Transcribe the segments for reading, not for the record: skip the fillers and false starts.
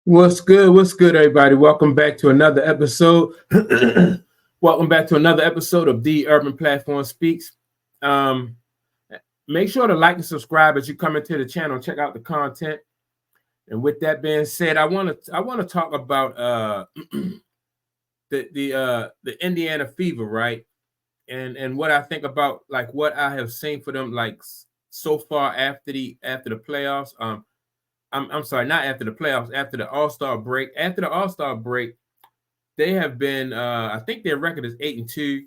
What's good? What's good, everybody? Welcome back to another episode. Welcome back to another episode of The Urban Platform Speaks. Um, Make sure to like and subscribe as you come into the channel. Check out the content. And with that being said, I want to talk about the Indiana Fever, right? And what I think about, like, what I have seen for them, like, so far after the playoffs. I'm sorry, not after the playoffs, after the All-Star break. After the All-Star break, they have been I think their record is 8-2.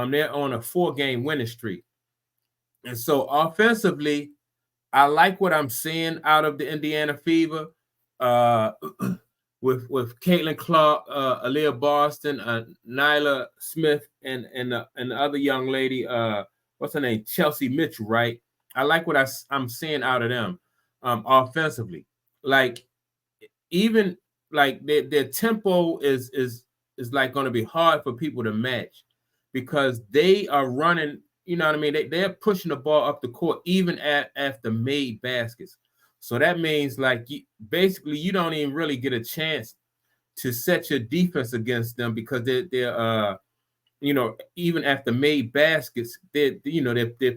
They're on a 4-game winning streak. And so offensively, I like what I'm seeing out of the Indiana Fever. Uh with Caitlin Clark, Aaliyah Boston, Nyla Smith, and the other young lady, what's her name? Chelsea Mitchell, right? I like what I'm seeing out of them offensively. Like, even like their tempo is like going to be hard for people to match because they are running, you know what I mean? They're pushing the ball up the court even after made baskets. So that means, like, basically you don't even really get a chance to set your defense against them because they're even after made baskets, they're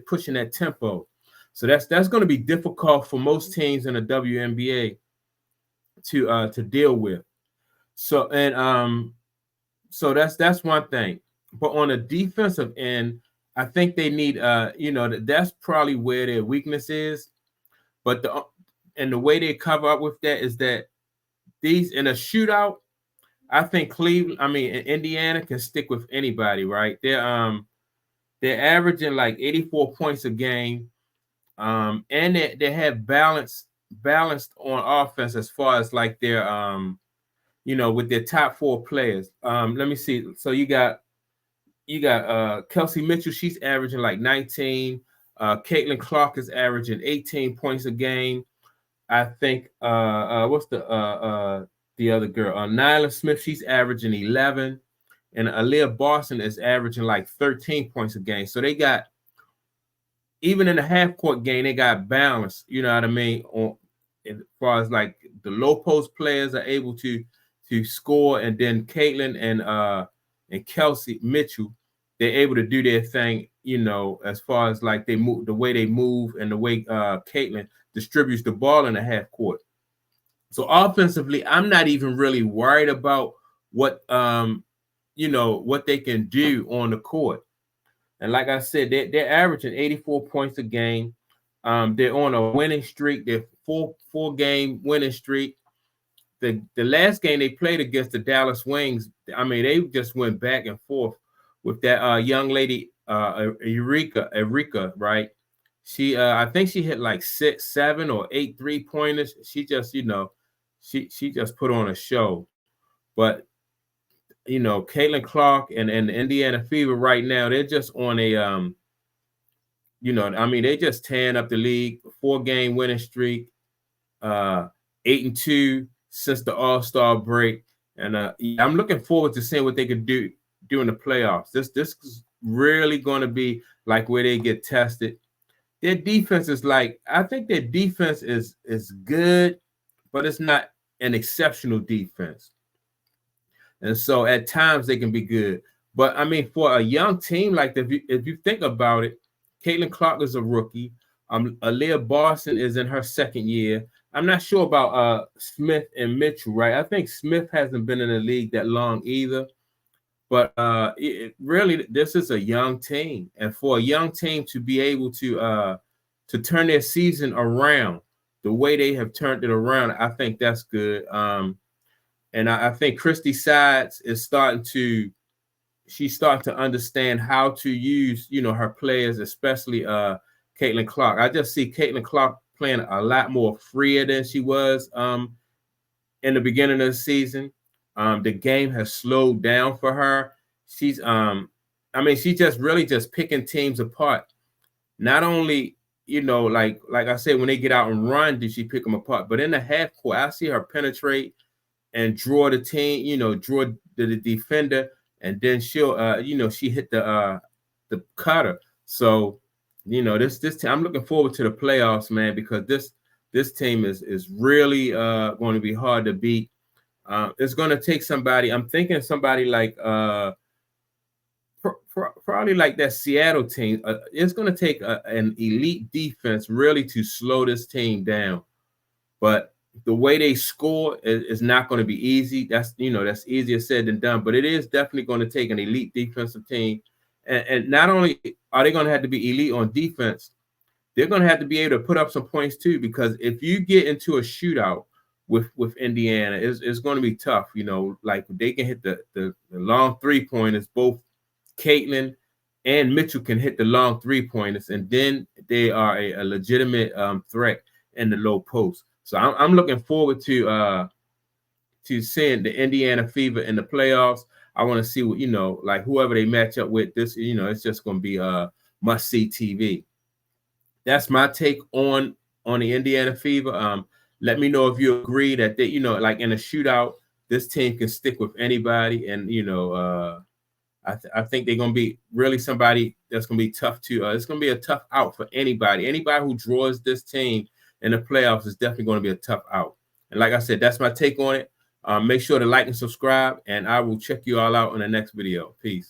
pushing that tempo. So that's going to be difficult for most teams in the WNBA to deal with. So that's one thing. But on the defensive end, I think they need that's probably where their weakness is. But the way they cover up with that is that these in a shootout, I think Indiana can stick with anybody, right? They're averaging like 84 points a game. And they have balanced on offense as far as like their with their top 4 players. Let me see. So you got Kelsey Mitchell. She's averaging like 19. Caitlin Clark is averaging 18 points a game. I think what's the other girl? Nyla Smith. She's averaging 11, and Aaliyah Boston is averaging like 13 points a game. So they got, even in the half court game, they got balance. You know what I mean? As far as like the low post players are able to score, and then Caitlin and Kelsey Mitchell, they're able to do their thing. As far as like they move, the way they move, and the way Caitlin distributes the ball in the half court. So offensively, I'm not even really worried about what they can do on the court. And like I said, they're averaging 84 points a game. They're on a winning streak. They're four game winning streak. The last game they played against the Dallas Wings, I mean, they just went back and forth with that young lady, Eureka, right? She I think she hit like 6, 7, or 8 3-pointers. She just, she just put on a show. But Caitlin Clark and the Indiana Fever right now, they're just on a they just tearing up the league. 4-game winning streak, 8-2 since the All-Star break. And I'm looking forward to seeing what they could do during the playoffs. This is really going to be like where they get tested. Their defense is like, I think their defense is good, but it's not an exceptional defense. And so at times they can be good. But I mean, for a young team, like if you think about it, Caitlin Clark is a rookie. Aaliyah Boston is in her second year. I'm not sure about Smith and Mitchell, right? I think Smith hasn't been in the league that long either. But really, this is a young team, and for a young team to be able to turn their season around the way they have turned it around, I think that's good. And I think Christy Sides is starting to understand how to use, her players, especially Caitlin Clark. I just see Caitlin Clark playing a lot more freer than she was in the beginning of the season. The game has slowed down for her. She's she's just really just picking teams apart. Not only, like I said, when they get out and run, did she pick them apart? But in the half court, I see her penetrate and draw the team, draw the defender, and then she'll, she hit the cutter. So, this I'm looking forward to the playoffs, man, because this team is really going to be hard to beat. It's going to take somebody. I'm thinking somebody like probably like that Seattle team. It's going to take an elite defense really to slow this team down. But the way they score is not going to be easy. That's that's easier said than done. But it is definitely going to take an elite defensive team, and not only are they going to have to be elite on defense, they're going to have to be able to put up some points too. Because if you get into a shootout with Indiana, it's going to be tough. Like they can hit the long 3-pointers. Both Caitlin and Mitchell can hit the long 3-pointers, and then they are a legitimate threat in the low post. So I'm looking forward to seeing the Indiana Fever in the playoffs. I want to see what like whoever they match up with. This it's just going to be must see TV. That's my take on the Indiana Fever. Let me know if you agree that they like in a shootout, this team can stick with anybody, and I think they're going to be really somebody that's going to be tough to. It's going to be a tough out for anybody. Anybody who draws this team in the playoffs is definitely going to be a tough out. And like I said, that's my take on it. Make sure to like and subscribe, and I will check you all out in the next video. Peace.